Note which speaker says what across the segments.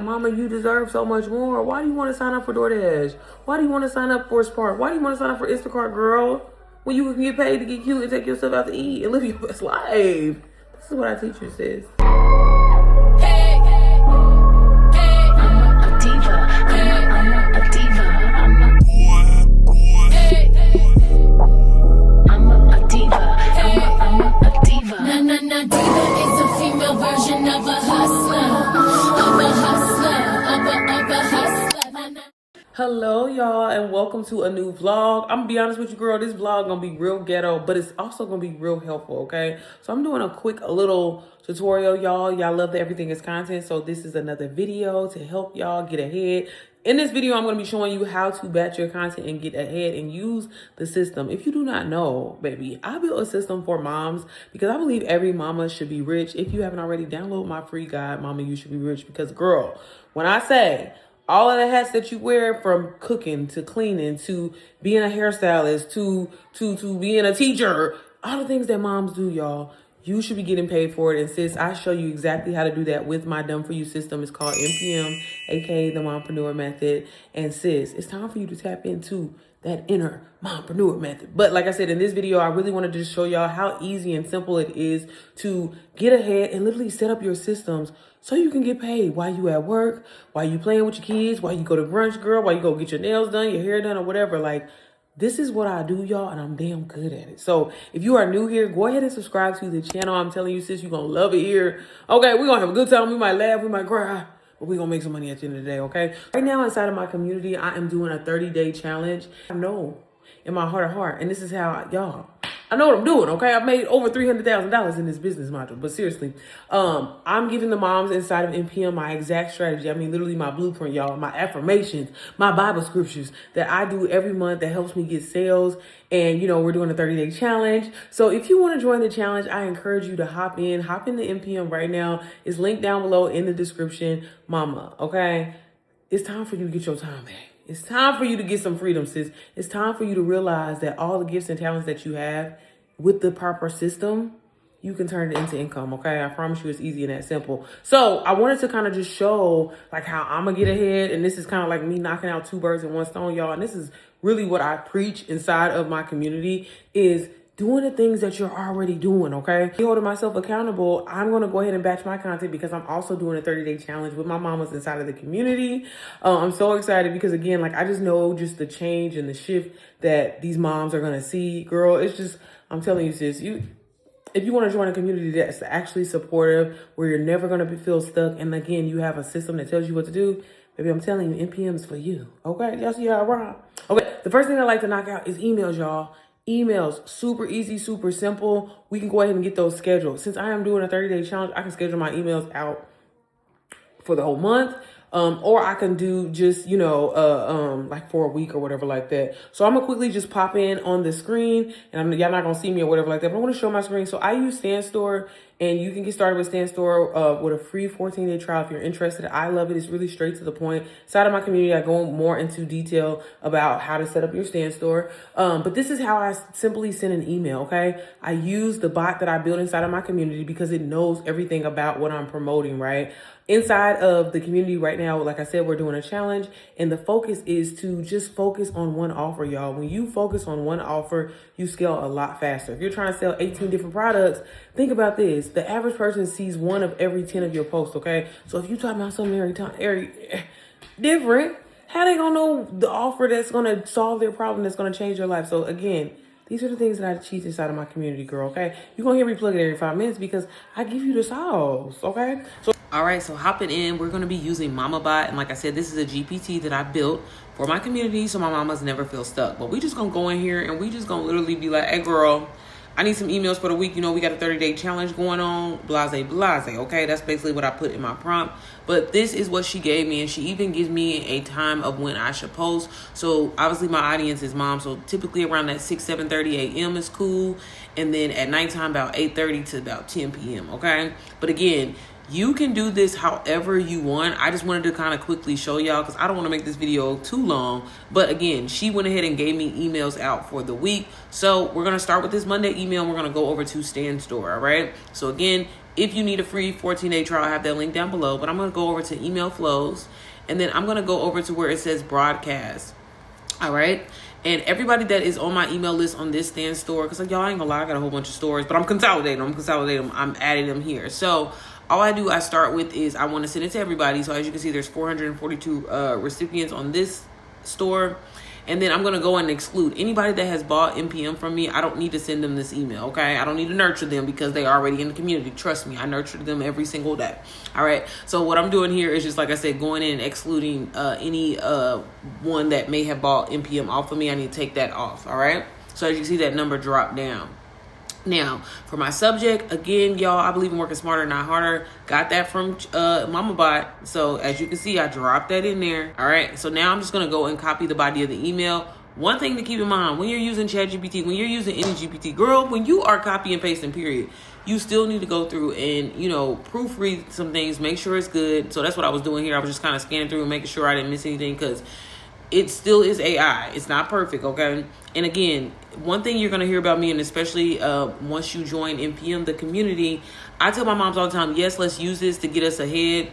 Speaker 1: Mama, you deserve so much more. Why do you want to sign up for DoorDash? Why do you want to sign up for Spark? Why do you want to sign up for Instacart, girl? When you can get paid to get cute and take yourself out to eat and live your best life. This is what our teacher says. Hello y'all, and welcome to a new vlog. I'm gonna be honest with you, girl, this vlog gonna be real ghetto, but it's also gonna be real helpful, okay? So I'm doing a quick little tutorial, y'all. Y'all love that everything is content, so this is another video to help y'all get ahead. In this video, I'm gonna be showing you how to batch your content and get ahead and use the system. If you do not know, baby, I built a system for moms because I believe every mama should be rich. If you haven't already, download my free guide, Mama, You Should Be Rich, because girl, when I say all of the hats that you wear, from cooking to cleaning to being a hairstylist to being a teacher, all the things that moms do, y'all, you should be getting paid for it. And sis, I show you exactly how to do that with my Done For You system. It's called NPM, aka the Mompreneur Method. And sis, it's time for you to tap into that inner mompreneur method. But like I said, in this video, I really wanted to show y'all how easy and simple it is to get ahead and literally set up your systems so you can get paid while you at work, while you playing with your kids, while you go to brunch, girl, while you go get your nails done, your hair done, or whatever. Like, this is what I do, y'all, and I'm damn good at it. So if you are new here, go ahead and subscribe to the channel. I'm telling you, sis, you're going to love it here. Okay, we're going to have a good time. We might laugh, we might cry, but we're going to make some money at the end of the day, okay? Right now, inside of my community, I am doing a 30-day challenge. I know in my heart of heart, and this is how, y'all, I know what I'm doing, okay? I've made over $300,000 in this business module, but seriously, I'm giving the moms inside of NPM my exact strategy. I mean, literally my blueprint, y'all, my affirmations, my Bible scriptures that I do every month that helps me get sales. And, you know, we're doing a 30-day challenge. So if you want to join the challenge, I encourage you to hop in the NPM right now. It's linked down below in the description, mama, okay? It's time for you to get your time back. It's time for you to get some freedom, sis. It's time for you to realize that all the gifts and talents that you have with the proper system, you can turn it into income, okay? I promise you it's easy and that simple. So I wanted to kind of just show like how I'm gonna get ahead. And this is kind of like me knocking out two birds in one stone, y'all. And this is really what I preach inside of my community, is doing the things that you're already doing, okay? Holding myself accountable, I'm gonna go ahead and batch my content because I'm also doing a 30-day challenge with my mamas inside of the community. I'm so excited because, again, like, I just know just the change and the shift that these moms are gonna see. Girl, it's just, I'm telling you, sis, if you wanna join a community that's actually supportive, where you're never gonna feel stuck, and again, you have a system that tells you what to do, baby, I'm telling you, NPM is for you, okay? Y'all see how I rhyme? Okay, the first thing I like to knock out is emails, y'all. Emails, super easy, super simple. We can go ahead and get those scheduled. Since I am doing a 30-day challenge, I can schedule my emails out for the whole month. Or I can do just, you know, like for a week or whatever like that. So I'm gonna quickly just pop in on the screen, and y'all not gonna see me or whatever like that, but I'm gonna show my screen. So I use StanStore, and you can get started with StanStore with a free 14-day trial if you're interested. I love it. It's really straight to the point. Inside of my community, I go more into detail about how to set up your StanStore. But this is how I simply send an email, okay? I use the bot that I built inside of my community because it knows everything about what I'm promoting, right? Inside of the community right now, like I said, we're doing a challenge, and the focus is to just focus on one offer, y'all. When you focus on one offer, you scale a lot faster. If you're trying to sell 18 different products, think about this. The average person sees one of every 10 of your posts, okay? So if you talk about something every different, how they gonna know the offer that's gonna solve their problem, that's gonna change their life? So again, these are the things that I teach inside of my community, girl, okay? You're gonna hear me plug it every 5 minutes because I give you the sauce, okay? So, all right, so hopping in, we're gonna be using MamaBot. And like I said, this is a GPT that I built for my community so my mamas never feel stuck. But we just gonna go in here and we just gonna literally be like, hey girl, I need some emails for the week. You know, we got a 30-day challenge going on, blase, blase, okay? That's basically what I put in my prompt. But this is what she gave me, and she even gives me a time of when I should post. So obviously my audience is mom, so typically around that 7:30 a.m. is cool. And then at nighttime, about 8:30 to about 10 p.m., okay? But again, you can do this however you want. I just wanted to kind of quickly show y'all because I don't want to make this video too long. But again, she went ahead and gave me emails out for the week. So we're going to start with this Monday email, and we're going to go over to StanStore, all right? So again, if you need a free 14-day trial, I have that link down below. But I'm going to go over to email flows, and then I'm going to go over to where it says broadcast. All right. And everybody that is on my email list on this stand store, because y'all ain't gonna lie, I got a whole bunch of stores, but I'm consolidating them. I'm adding them here. So all I start with is I want to send it to everybody. So as you can see, there's 442 recipients on this store. And then I'm going to go and exclude anybody that has bought MPM from me. I don't need to send them this email, okay? I don't need to nurture them because they are already in the community. Trust me, I nurture them every single day. All right? So what I'm doing here is just, like I said, going in and excluding any one that may have bought MPM off of me. I need to take that off, all right? So as you can see, that number dropped down. Now, for my subject, again, y'all, I believe in working smarter, not harder. Got that from Mama Bot. So as you can see, I dropped that in there. All right. So now I'm just going to go and copy the body of the email. One thing to keep in mind, when you're using ChatGPT, when you're using any GPT, girl, when you are copy and pasting, period, you still need to go through and, proofread some things, make sure it's good. So that's what I was doing here. I was just kind of scanning through and making sure I didn't miss anything, because it still is AI. It's not perfect, okay? And again, one thing you're going to hear about me, and especially once you join MPM, the community, I tell my moms all the time, yes, let's use this to get us ahead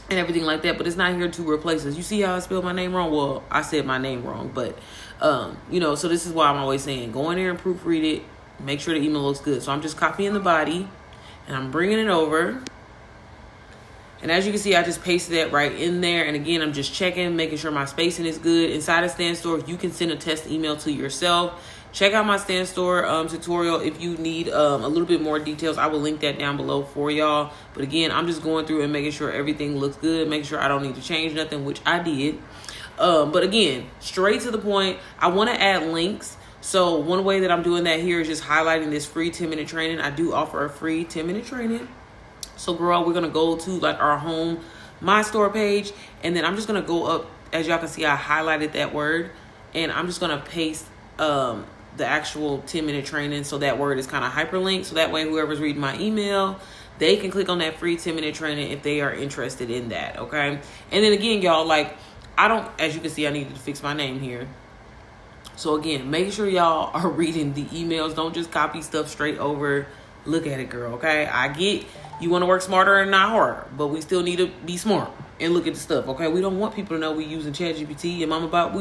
Speaker 1: and everything like that, but it's not here to replace us. You see how I spelled my name wrong? Well, I said my name wrong, but, so this is why I'm always saying, go in there and proofread it, make sure the email looks good. So I'm just copying the body, and I'm bringing it over. And as you can see, I just pasted that right in there. And again, I'm just checking, making sure my spacing is good. Inside of Stand Store, you can send a test email to yourself. Check out my Stand Store tutorial if you need a little bit more details. I will link that down below for y'all. But again, I'm just going through and making sure everything looks good, making sure I don't need to change nothing, which I did. But again, straight to the point, I want to add links. So one way that I'm doing that here is just highlighting this free 10-minute training. I do offer a free 10-minute training. So girl, we're going to go to like our home, my store page. And then I'm just going to go up. As y'all can see, I highlighted that word. And I'm just going to paste the actual 10-minute training. So that word is kind of hyperlinked. So that way, whoever's reading my email, they can click on that free 10-minute training if they are interested in that. Okay. And then again, y'all, like, as you can see, I needed to fix my name here. So again, make sure y'all are reading the emails. Don't just copy stuff straight over. Look at it, girl. Okay. I get you want to work smarter and not harder, but we still need to be smart and look at the stuff. Okay. We don't want people to know we using ChatGPT and Mama Bot.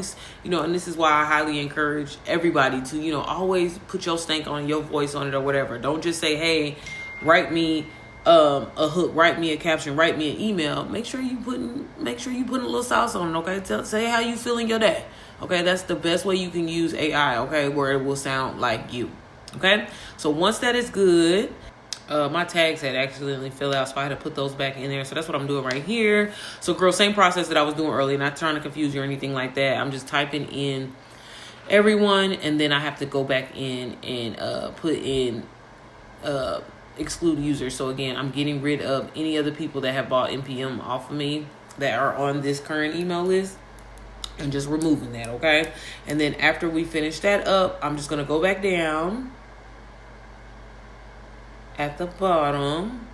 Speaker 1: And this is why I highly encourage everybody to, always put your stank on, your voice on it or whatever. Don't just say, hey, write me a hook, write me a caption, write me an email. Make sure you putting a little sauce on it. Okay. Say how you feeling your day. Okay. That's the best way you can use AI. Okay. Where it will sound like you. Okay. So once that is good, my tags had accidentally fell out, so I had to put those back in there. So that's what I'm doing right here. So girl, same process that I was doing earlier, not trying to confuse you or anything like that. I'm just typing in everyone, and then I have to go back in and put in exclude users. So again, I'm getting rid of any other people that have bought MPM off of me that are on this current email list, and just removing that. Okay. And then after we finish that up, I'm just going to go back down at the bottom,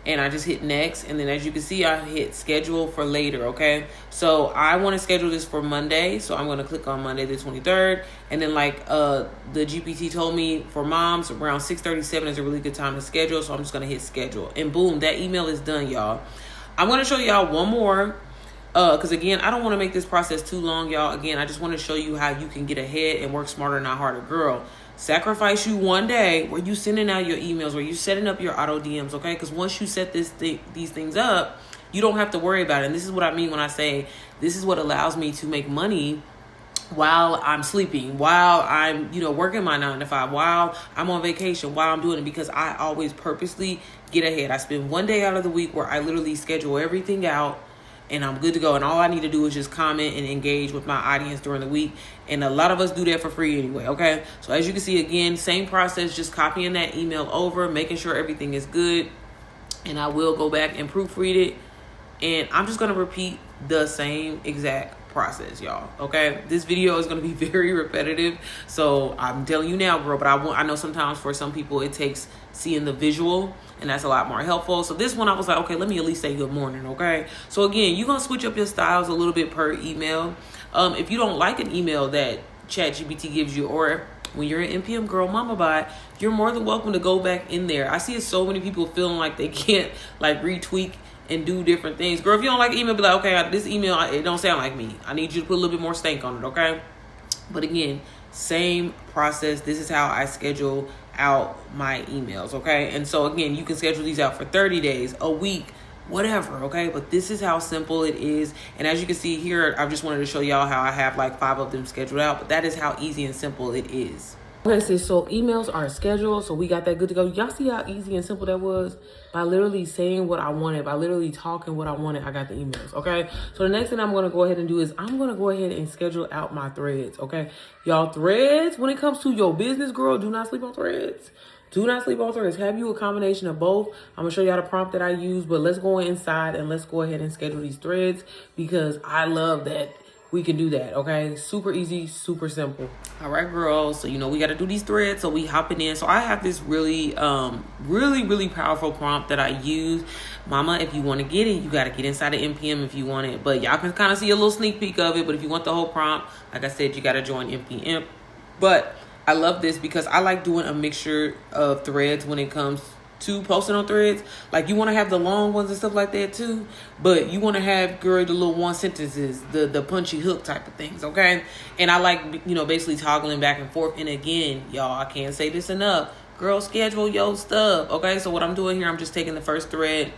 Speaker 1: and I just hit next. And then as you can see, I hit schedule for later. Okay. So I want to schedule this for Monday. So I'm going to click on Monday the 23rd. And then like the GPT told me, for moms, around 6:37 is a really good time to schedule. So I'm just going to hit schedule, and boom, that email is done, y'all. I'm going to show y'all one more. Because again, I don't want to make this process too long, y'all. Again, I just want to show you how you can get ahead and work smarter, not harder. Girl, sacrifice you one day where you sending out your emails, where you setting up your auto DMs, okay? Because once you set these things up, you don't have to worry about it. And this is what I mean when I say this is what allows me to make money while I'm sleeping, while I'm, working my 9 to 5, while I'm on vacation, while I'm doing it, because I always purposely get ahead. I spend one day out of the week where I literally schedule everything out, and I'm good to go. And all I need to do is just comment and engage with my audience during the week. And a lot of us do that for free anyway, okay? So as you can see, again, same process, just copying that email over, making sure everything is good. And I will go back and proofread it. And I'm just going to repeat the same exact process, y'all, okay? This video is going to be very repetitive. So I'm telling you now, girl, but I know sometimes for some people it takes seeing the visual, and that's a lot more helpful. So this one, I was like, okay, let me at least say good morning, okay? So again, you're going to switch up your styles a little bit per email. If you don't like an email that ChatGPT gives you, or when you're an NPM girl mama bot, you're more than welcome to go back in there. I see so many people feeling like they can't like retweak and do different things. Girl, if you don't like email, be like, okay, this email, it don't sound like me. I need you to put a little bit more stank on it, okay? But again, same process. This is how I schedule out my emails, okay? And so again, you can schedule these out for 30 days, a week, whatever, okay? But this is how simple it is. And as you can see here, I just wanted to show y'all how I have like 5 of them scheduled out, but that is how easy and simple it is. Okay, so emails are scheduled, so we got that good to go. Y'all see how easy and simple that was? By literally saying what I wanted, by literally talking what I wanted, I got the emails, okay? So the next thing I'm going to go ahead and do is I'm going to go ahead and schedule out my threads, okay? Y'all, threads, when it comes to your business, girl, do not sleep on threads. Do not sleep on threads. Have you a combination of both. I'm going to show y'all the prompt that I use, but let's go inside and let's go ahead and schedule these threads because I love that we can do that, okay? Super easy, super simple. All right, girls. So, we got to do these threads. So we hopping in. So I have this really, really powerful prompt that I use. Mama, if you want to get it, you got to get inside of NPM if you want it. But y'all can kind of see a little sneak peek of it. But if you want the whole prompt, like I said, you got to join NPM. But I love this because I like doing a mixture of threads when it comes to posting on threads. Like you want to have the long ones and stuff like that too, but you want to have, girl, the little 1 sentences, the punchy hook type of things, okay? And I like, basically toggling back and forth. And again, y'all, I can't say this enough, girl, schedule your stuff, okay? So what I'm doing here, I'm just taking the first thread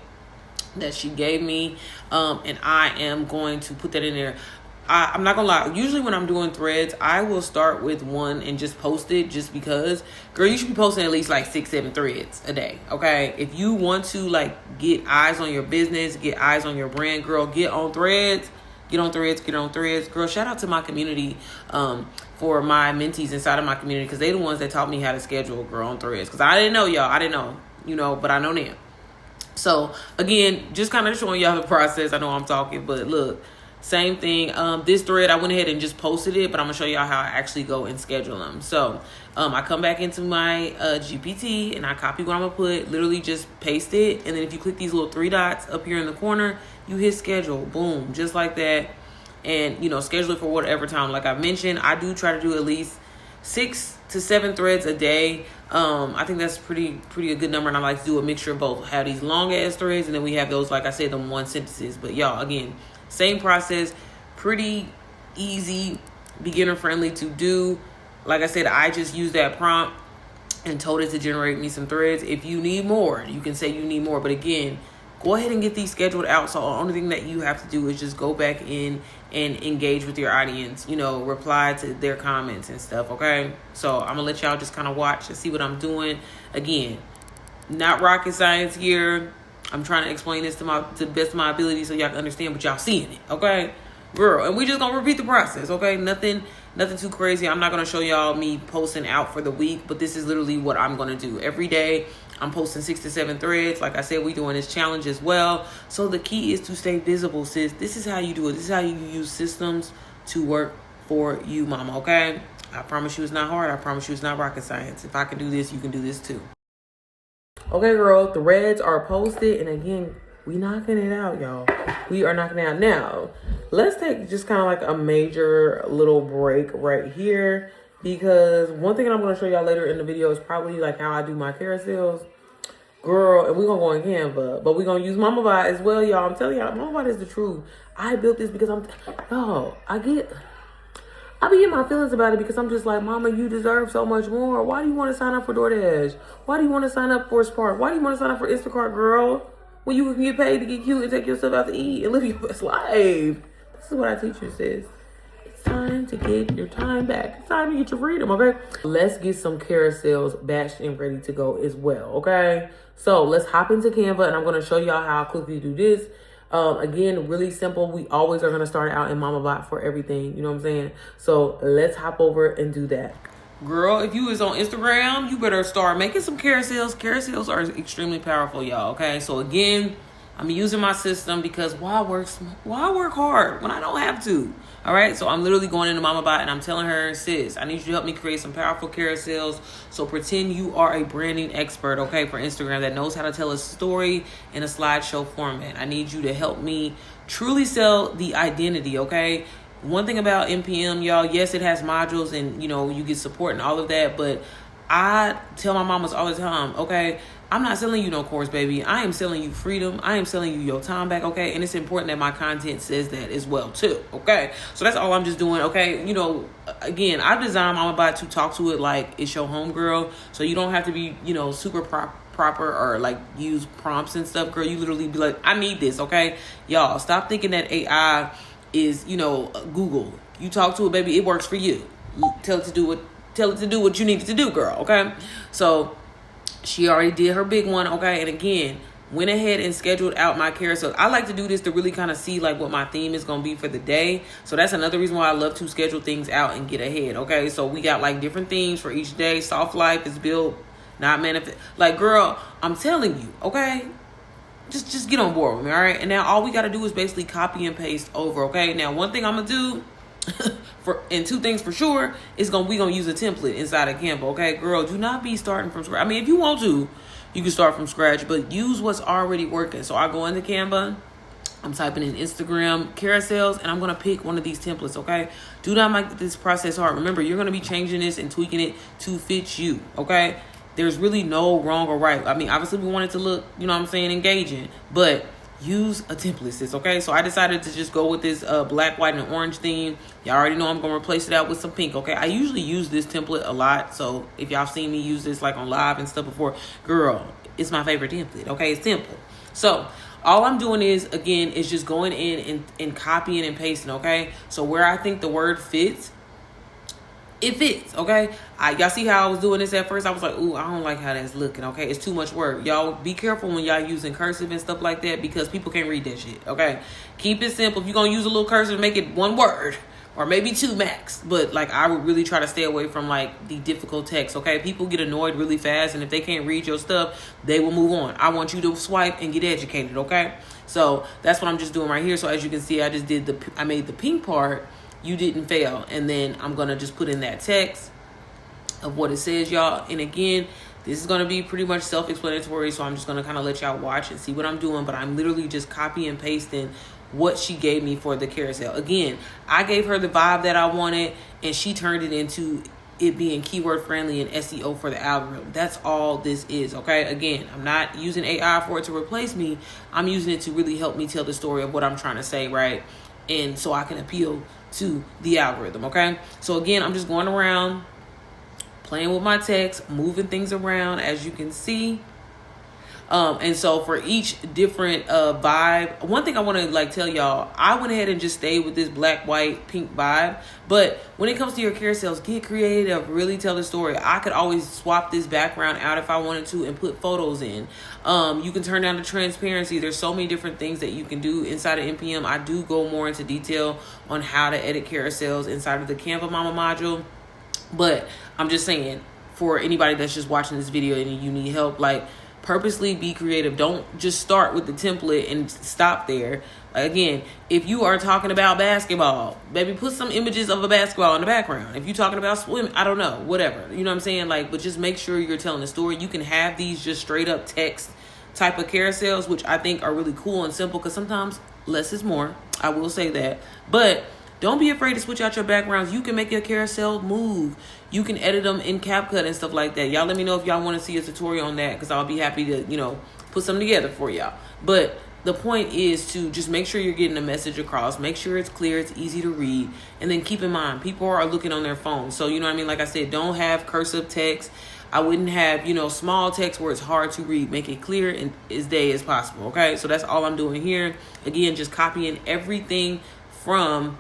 Speaker 1: that she gave me, and I am going to put that in there. I'm not gonna lie, usually when I'm doing threads, I will start with one and just post it just because, girl, you should be posting at least like 6-7 threads a day, okay? If you want to like get eyes on your business, get eyes on your brand, girl, get on threads. Girl, shout out to my community, for my mentees inside of my community, because they the ones that taught me how to schedule, girl, on threads, because I didn't know, y'all. I didn't know, but I know now. So again, just kind of showing y'all the process. I know I'm talking, but look, same thing. This thread, I went ahead and just posted it, but I'm gonna show y'all how I actually go and schedule them. So I come back into my GPT and I copy what I'm gonna put, literally just paste it. And then if you click these little 3 dots up here in the corner, you hit schedule, boom, just like that. And, schedule it for whatever time. Like I mentioned, I do try to do at least 6 to 7 threads a day. I think that's pretty a good number. And I like to do a mixture of both. Have these long ass threads, and then we have those, like I said, them 1 sentences. But y'all, again, same process, pretty easy, beginner friendly to do. Like I said, I just used that prompt and told it to generate me some threads. If you need more, you can say you need more. But again, go ahead and get these scheduled out. So the only thing that you have to do is just go back in and engage with your audience, reply to their comments and stuff, okay? So I'm gonna let y'all just kind of watch and see what I'm doing. Again, not rocket science here. I'm trying to explain this to the best of my ability so y'all can understand, but y'all seeing it, okay? Girl, and we just gonna repeat the process, okay? Nothing too crazy. I'm not gonna show y'all me posting out for the week, but this is literally what I'm gonna do. Every day, I'm posting 6 to 7 threads. Like I said, we doing this challenge as well. So the key is to stay visible, sis. This is how you do it. This is how you use systems to work for you, mama, okay? I promise you it's not hard. I promise you it's not rocket science. If I can do this, you can do this too. Okay, girl, threads are posted, and again, we knocking it out, y'all. We are knocking it out. Now, let's take just kind of like a major little break right here, because one thing I'm going to show y'all later in the video is probably like how I do my carousels. Girl, and we're going to go in Canva, but we're going to use MamaBot as well, y'all. I'm telling y'all, MamaBot is the truth. I built this because I be in my feelings about it because I'm just like, Mama, you deserve so much more. Why do you want to sign up for DoorDash? Why do you want to sign up for Spark? Why do you want to sign up for Instacart, girl? When you can get paid to get cute and take yourself out to eat and live your best life. This is what I teach you, sis. It's time to get your time back. It's time to get your freedom, okay? Let's get some carousels batched and ready to go as well, okay? So let's hop into Canva, and I'm going to show y'all how I quickly do this. Again, really simple. We always are going to start out in MamaBot for everything. You know what I'm saying? So let's hop over and do that. Girl, if you is on Instagram, you better start making some carousels. Carousels are extremely powerful, y'all. Okay. So again, I'm using my system because why work hard when I don't have to? All right. So I'm literally going into MamaBot and I'm telling her, sis, I need you to help me create some powerful carousels. So pretend you are a branding expert, okay, for Instagram that knows how to tell a story in a slideshow format. I need you to help me truly sell the identity, okay? one thing about NPM, y'all, yes, it has modules and, you know, you get support and all of that, but I tell my mamas all the time, okay, I'm not selling you no course, baby. I am selling you freedom. I am selling you your time back, okay? And it's important that my content says that as well, too, okay? So that's all I'm just doing, okay? You know, again, I designed Mama Bot to talk to it like it's your homegirl, so you don't have to be, you know, super proper or like use prompts and stuff, girl. You literally be like, I need this, okay? Y'all, stop thinking that AI is, you know, Google. You talk to it, baby, it works for you. Tell it to do what you need it to do, girl, okay? So she already did her big one, okay? And again, went ahead and scheduled out my carousel. I like to do this to really kind of see like what my theme is going to be for the day. So that's another reason why I love to schedule things out and get ahead, okay? So we got like different themes for each day. Soft life is built, not manifest. Like, girl, I'm telling you, okay? Just get on board with me, all right? And now all we got to do is basically copy and paste over, okay? Now, one thing I'm going to do, and two things for sure, is we gonna use a template inside of Canva, okay? Girl, do not be starting from scratch. I mean, if you want to, you can start from scratch, but use what's already working. So I go into Canva, I'm typing in Instagram carousels, and I'm gonna pick one of these templates, okay? Do not make this process hard. Remember, you're gonna be changing this and tweaking it to fit you, okay? There's really no wrong or right. I mean, obviously we want it to look, you know what I'm saying, engaging, but use a template, sis, okay? So I decided to just go with this black, white, and orange theme. Y'all already know I'm going to replace it out with some pink, okay? I usually use this template a lot, so if y'all seen me use this like on live and stuff before, girl, it's my favorite template, okay? It's simple. So all I'm doing is, again, is just going in and copying and pasting, okay? So where I think the word fits, it fits, okay? Y'all see how I was doing this at first? I was like, ooh, I don't like how that's looking, okay? It's too much work. Y'all be careful when y'all using cursive and stuff like that because people can't read that shit, okay? Keep it simple. If you're going to use a little cursive, make it one word or maybe two max. But, like, I would really try to stay away from, like, the difficult text, okay? People get annoyed really fast, and if they can't read your stuff, they will move on. I want you to swipe and get educated, okay? So that's what I'm just doing right here. So as you can see, I made the pink part. You didn't fail. And then I'm going to just put in that text of what it says, y'all. And again, this is going to be pretty much self-explanatory. So I'm just going to kind of let y'all watch and see what I'm doing. But I'm literally just copy and pasting what she gave me for the carousel. Again, I gave her the vibe that I wanted, and she turned it into it being keyword friendly and SEO for the algorithm. That's all this is, okay? Again, I'm not using AI for it to replace me. I'm using it to really help me tell the story of what I'm trying to say, right? And so I can appeal to the algorithm, okay? So again, I'm just going around playing with my text, moving things around, as you can see. And so for each different vibe, one thing I want to like tell y'all, I went ahead and just stayed with this black, white, pink vibe. But when it comes to your carousels, get creative, really tell the story. I could always swap this background out if I wanted to and put photos in. You can turn down the transparency. There's so many different things that you can do inside of NPM. I do go more into detail on how to edit carousels inside of the Canva Mama module. But I'm just saying, for anybody that's just watching this video and you need help, like, purposely be creative. Don't just start with the template and stop there. Again, if you are talking about basketball, baby, put some images of a basketball in the background. If you're talking about swimming, I don't know, whatever. You know what I'm saying? Like, but just make sure you're telling the story. You can have these just straight up text type of carousels, which I think are really cool and simple, because sometimes less is more. I will say that. But don't be afraid to switch out your backgrounds. You can make your carousel move. You can edit them in CapCut and stuff like that. Y'all let me know if y'all want to see a tutorial on that, because I'll be happy to, you know, put something together for y'all. But the point is to just make sure you're getting the message across. Make sure it's clear, it's easy to read. And then keep in mind, people are looking on their phones. So, you know what I mean? Like I said, don't have cursive text. I wouldn't have, you know, small text where it's hard to read. Make it clear and as day as possible, okay? So that's all I'm doing here. Again, just copying everything from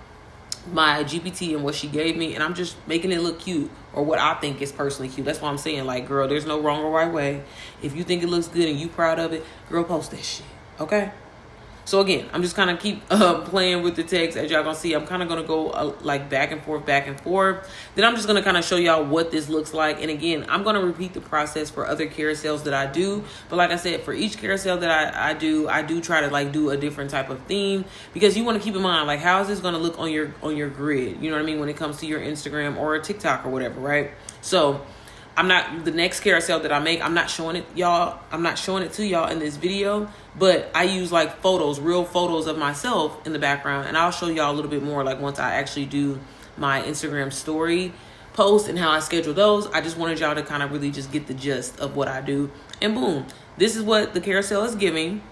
Speaker 1: my GPT and what she gave me, and I'm just making it look cute, or what I think is personally cute. That's why I'm saying, like, girl, there's no wrong or right way. If you think it looks good and you proud of it, girl, post that shit, okay? So again, I'm just kind of keep playing with the text. As y'all gonna see, I'm kind of gonna go like back and forth. Then I'm just gonna kind of show y'all what this looks like. And again, I'm gonna repeat the process for other carousels that I do. But like I said, for each carousel that I do try to like do a different type of theme, because you want to keep in mind, like, how is this gonna look on your grid? You know what I mean? When it comes to your Instagram or TikTok or whatever, right? So I'm not, the next carousel that I make, I'm not showing it y'all. I'm not showing it to y'all in this video, but I use like photos, real photos of myself in the background. And I'll show y'all a little bit more like once I actually do my Instagram story post and how I schedule those. I just wanted y'all to kind of really just get the gist of what I do. And boom, this is what the carousel is giving.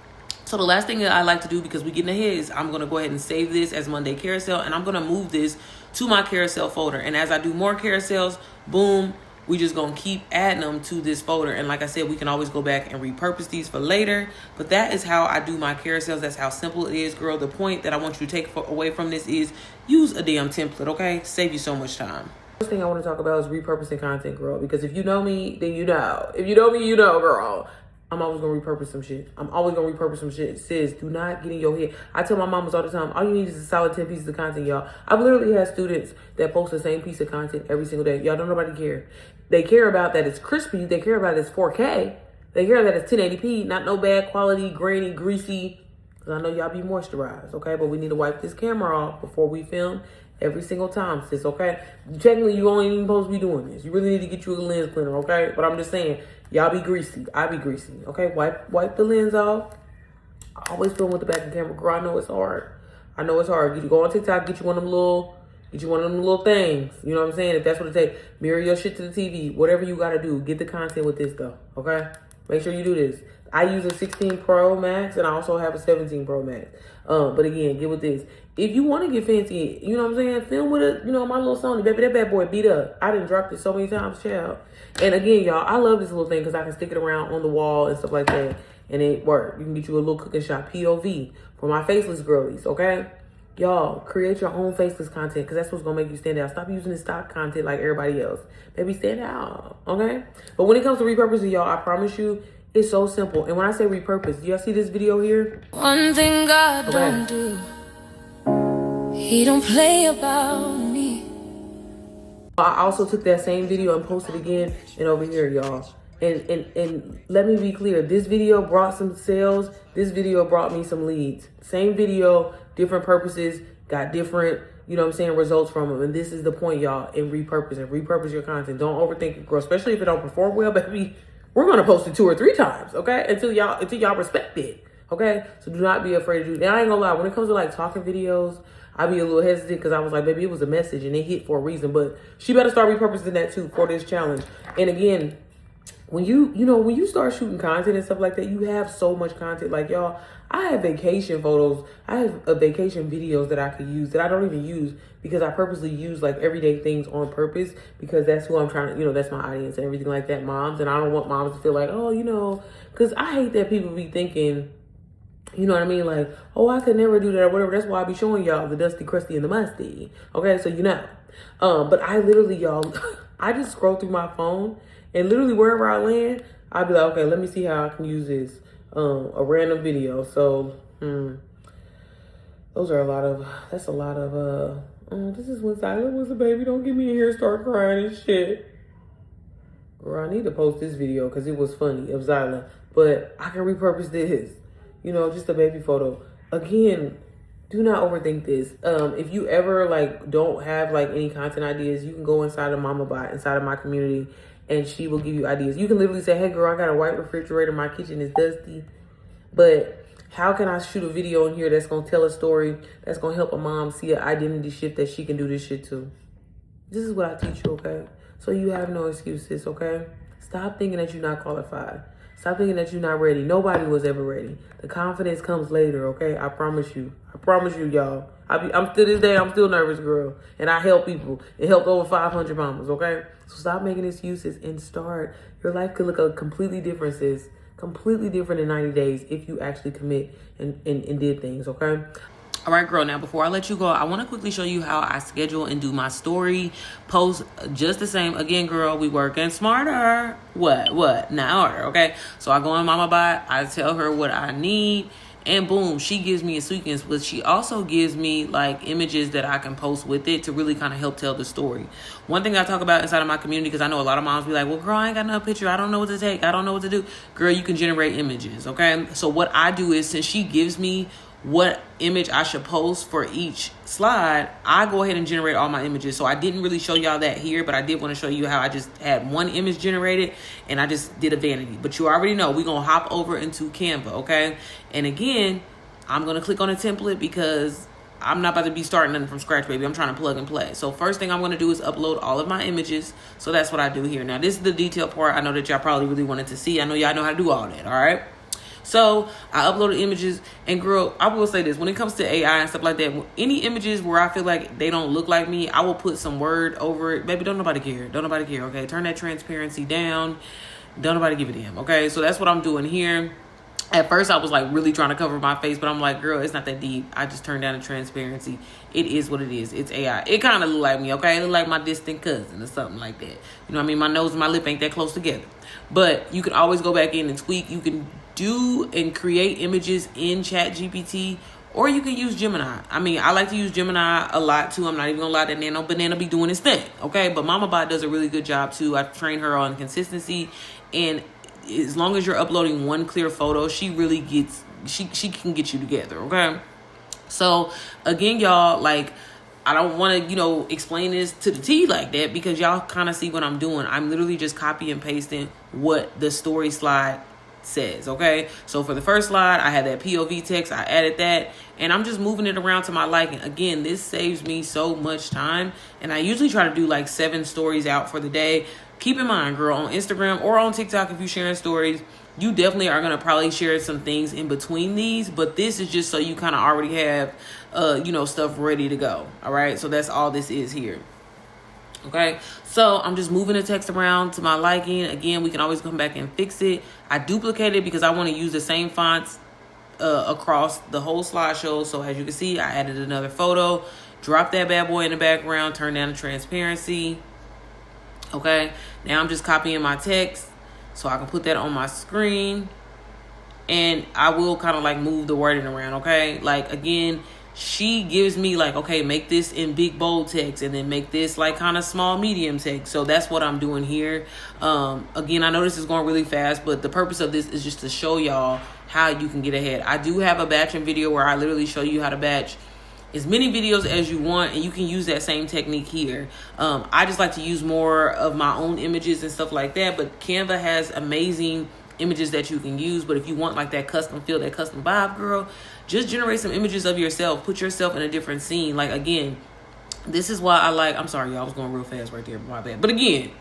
Speaker 1: So the last thing that I like to do, because we're getting ahead, is I'm going to go ahead and save this as Monday carousel. And I'm going to move this to my carousel folder. And as I do more carousels, boom, we just going to keep adding them to this folder. And like I said, we can always go back and repurpose these for later. But that is how I do my carousels. That's how simple it is, girl. The point that I want you to take away from this is use a damn template, okay? Save you so much time. First thing I want to talk about is repurposing content, girl. Because if you know me, then you know. If you know me, you know, girl. I'm always going to repurpose some shit. I'm always going to repurpose some shit. Sis, do not get in your head. I tell my mamas all the time, all you need is a solid 10 pieces of content, y'all. I've literally had students that post the same piece of content every single day. Y'all, don't nobody care. They care about that it's crispy. They care about it's 4K. They care that it's 1080p, not no bad quality, grainy, greasy. Because I know y'all be moisturized, okay? But we need to wipe this camera off before we film every single time, sis, okay? Technically, you ain't even supposed to be doing this. You really need to get you a lens cleaner, okay? But I'm just saying, y'all be greasy. I be greasy, okay? Wipe the lens off. I always film with the back of the camera. Girl, I know it's hard. I know it's hard. You go on TikTok, get you one of them little things. You know what I'm saying? If that's what it takes, mirror your shit to the TV. Whatever you got to do, get the content with this, though, okay? Make sure you do this. I use a 16 Pro Max, and I also have a 17 Pro Max. But again, get with this. If you want to get fancy, you know what I'm saying? Film with it, my little Sony, baby. That bad boy beat up. I done dropped it so many times, child. And again, y'all, I love this little thing because I can stick it around on the wall and stuff like that. And it works. You can get you a little cooking shot POV for my faceless girlies, okay? Y'all, create your own faceless content because that's what's going to make you stand out. Stop using the stock content like everybody else. Maybe stand out, okay? But when it comes to repurposing, y'all, I promise you, it's so simple. And when I say repurpose, do y'all see this video here?
Speaker 2: One thing God don't do, He don't play about me.
Speaker 1: I also took that same video and posted again and over here, y'all. And let me be clear. This video brought some sales. This video brought me some leads. Same video, different purposes, got different, results from them. And this is the point, y'all, in repurposing. Repurpose your content. Don't overthink it, girl. Especially if it don't perform well, baby. We're going to post it 2 or 3 times, okay? Until y'all respect it, okay? So do not be afraid to do that. And I ain't gonna lie, when it comes to like talking videos, I be a little hesitant because I was like, baby, it was a message and it hit for a reason. But she better start repurposing that too for this challenge. And again, when you start shooting content and stuff like that, you have so much content. Like, y'all, I have vacation photos. I have vacation videos that I could use that I don't even use because I purposely use like everyday things on purpose because that's who I'm trying to, that's my audience and everything like that, moms. And I don't want moms to feel like, oh, because I hate that people be thinking, you know what I mean? Like, oh, I could never do that or whatever. That's why I be showing y'all the dusty, crusty, and the musty. Okay, so But I literally, y'all, I just scroll through my phone and literally wherever I land, I'll be like, okay, let me see how I can use this. A random video. So, that's a lot of, this is when Silent was a baby. Don't get me in here and start crying and shit. Girl, I need to post this video because it was funny of Zyla. But I can repurpose this. Just a baby photo. Again, do not overthink this. If you ever don't have any content ideas, you can go inside of Mama Bot, inside of my community, and she will give you ideas. You can literally say, hey girl, I got a white refrigerator. My kitchen is dusty. But how can I shoot a video in here that's going to tell a story, that's going to help a mom see an identity shift that she can do this shit too? This is what I teach you, okay? So you have no excuses, okay? Stop thinking that you're not qualified. Stop thinking that you're not ready. Nobody was ever ready. The confidence comes later, okay? I promise you. I promise you, y'all. I'm still this day, I'm still nervous, girl. And I help people. It helped over 500 mamas, okay? So stop making excuses and start. Your life could look completely different, sis. Completely different in 90 days if you actually commit and did things, okay? All right, girl, now before I let you go, I want to quickly show you how I schedule and do my story post just the same. Again, girl, we working smarter. What? Not harder, okay? So I go on Mama Bot, I tell her what I need, and boom, she gives me a sequence, but she also gives me images that I can post with it to really kind of help tell the story. One thing I talk about inside of my community, because I know a lot of moms be like, well, girl, I ain't got no picture. I don't know what to take. I don't know what to do. Girl, you can generate images, okay? So what I do is, since she gives me what image I should post for each slide, I go ahead and generate all my images. So I didn't really show y'all that here, but I did want to show you how I just had one image generated and I just did a vanity. But you already know we're going to hop over into Canva, okay? And again, I'm going to click on a template because I'm not about to be starting nothing from scratch, baby. I'm trying to plug and play. So first thing I'm going to do is upload all of my images. So that's what I do here. Now, this is the detail part I know that y'all probably really wanted to see. I know y'all know how to do all that, all right? So I uploaded images, and girl, I will say this, when it comes to AI and stuff like that, any images where I feel like they don't look like me, I will put some word over it. Baby, don't nobody care. Don't nobody care, okay? Turn that transparency down. Don't nobody give a damn, okay? So that's what I'm doing here. At first, I was like really trying to cover my face, but I'm like, girl, it's not that deep. I just turned down the transparency. It is what it is. It's AI. It kind of look like me, okay? It look like my distant cousin or something like that. You know what I mean? My nose and my lip ain't that close together. But you can always go back in and tweak. You can do and create images in ChatGPT, or you can use Gemini. I mean, I like to use Gemini a lot too. I'm not even gonna lie, that Nano Banana be doing his thing, okay? But Mama Bot does a really good job too. I train her on consistency, and as long as you're uploading one clear photo, she really gets, she can get you together, okay? So again, y'all, like, I don't want to, explain this to the T like that, because y'all kind of see what I'm doing. I'm literally just copy and pasting what the story slide says, okay? So for the first slide, I had that POV text, I added that, and I'm just moving it around to my liking. Again, this saves me so much time, and I usually try to do like 7 stories out for the day. Keep in mind, girl, on Instagram or on TikTok, if you're sharing stories, you definitely are going to probably share some things in between these, but this is just so you kind of already have, stuff ready to go, all right? So that's all this is here. Okay, so I'm just moving the text around to my liking. Again, we can always come back and fix it. I duplicated it because I want to use the same fonts across the whole slideshow. So as you can see, I added another photo, dropped that bad boy in the background, turned down the transparency. Okay, now I'm just copying my text so I can put that on my screen. And I will kind of like move the wording around, okay? Like, again, she gives me like, okay, make this in big bold text and then make this like kind of small medium text. So that's what I'm doing here. Again, I know this is going really fast, but the purpose of this is just to show y'all how you can get ahead. I do have a batching video where I literally show you how to batch as many videos as you want, and you can use that same technique here. I just like to use more of my own images and stuff like that, but Canva has amazing images that you can use. But if you want like that custom feel, that custom vibe, girl, just generate some images of yourself. Put yourself in a different scene. Like, again, this is why I like, I'm sorry, y'all, I was going real fast right there, my bad. But again,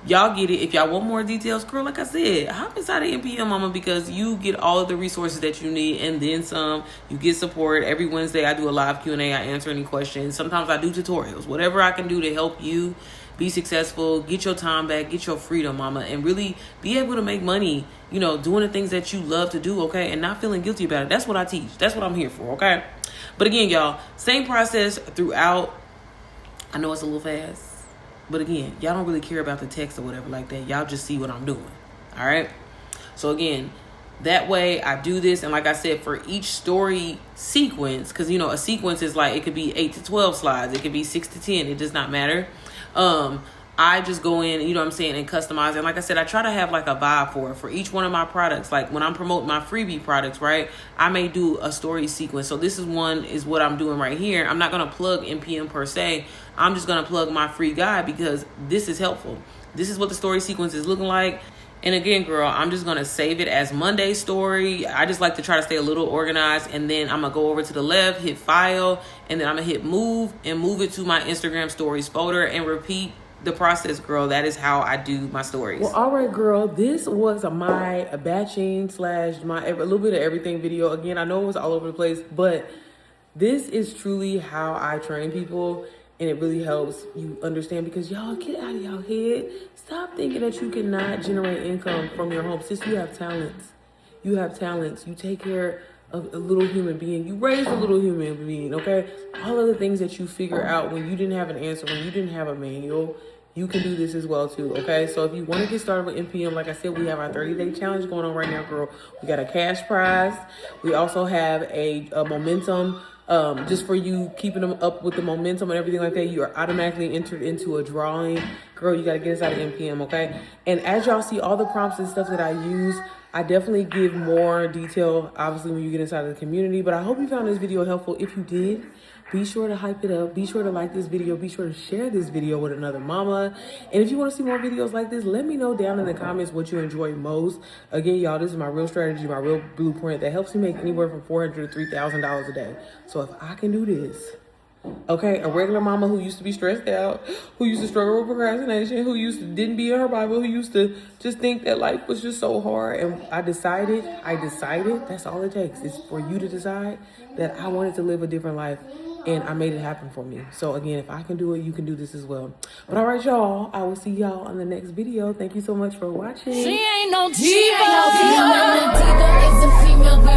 Speaker 1: y'all get it. If y'all want more details, girl, like I said, hop inside of NPM, mama, because you get all of the resources that you need and then some. You get support. Every Wednesday I do a live Q&A. I answer any questions. Sometimes I do tutorials. Whatever I can do to help you be successful, get your time back, get your freedom, mama, and really be able to make money, doing the things that you love to do, okay, and not feeling guilty about it. That's what I teach. That's what I'm here for, okay? But again, y'all, same process throughout. I know it's a little fast, but again, y'all don't really care about the text or whatever like that. Y'all just see what I'm doing, all right? So again, that way I do this, and like I said, for each story sequence, because, a sequence is like, it could be 8 to 12 slides. It could be 6 to 10. It does not matter. I just go in, and customize. And like I said, I try to have like a vibe for each one of my products. Like when I'm promoting my freebie products, right, I may do a story sequence. So this is what I'm doing right here. I'm not going to plug NPM per se. I'm just going to plug my free guide because this is helpful. This is what the story sequence is looking like. And again, girl, I'm just going to save it as Monday story. I just like to try to stay a little organized. And then I'm going to go over to the left, hit file, and then I'm going to hit move and move it to my Instagram stories folder and repeat the process, girl. That is how I do my stories. Well, all right, girl, this was my batching / my a little bit of everything video. Again, I know it was all over the place, but this is truly how I train people. And it really helps you understand, because y'all, get out of y'all head. Stop thinking that you cannot generate income from your home. Sis, you have talents. You have talents. You take care of a little human being. You raise a little human being, okay? All of the things that you figure out when you didn't have an answer, when you didn't have a manual, you can do this as well too, okay? So if you want to get started with NPM, like I said, we have our 30-day challenge going on right now, girl. We got a cash prize. We also have a momentum. Just for you keeping them up with the momentum and everything like that, you are automatically entered into a drawing. Girl, you got to get us out of NPM, okay? And as y'all see, all the prompts and stuff that I use, I definitely give more detail, obviously, when you get inside of the community. But I hope you found this video helpful. If you did, be sure to hype it up. Be sure to like this video. Be sure to share this video with another mama. And if you want to see more videos like this, let me know down in the comments what you enjoy most. Again, y'all, this is my real strategy, my real blueprint that helps me make anywhere from $400 to $3,000 a day. So if I can do this, okay, a regular mama who used to be stressed out, who used to struggle with procrastination, who didn't be in her Bible, who used to just think that life was just so hard. And I decided, that's all it takes is for you to decide that I wanted to live a different life. And I made it happen for me. So again, if I can do it, you can do this as well. But all right, y'all, I will see y'all on the next video. Thank you so much for watching.
Speaker 2: She ain't no diva. She ain't no diva. It's a female.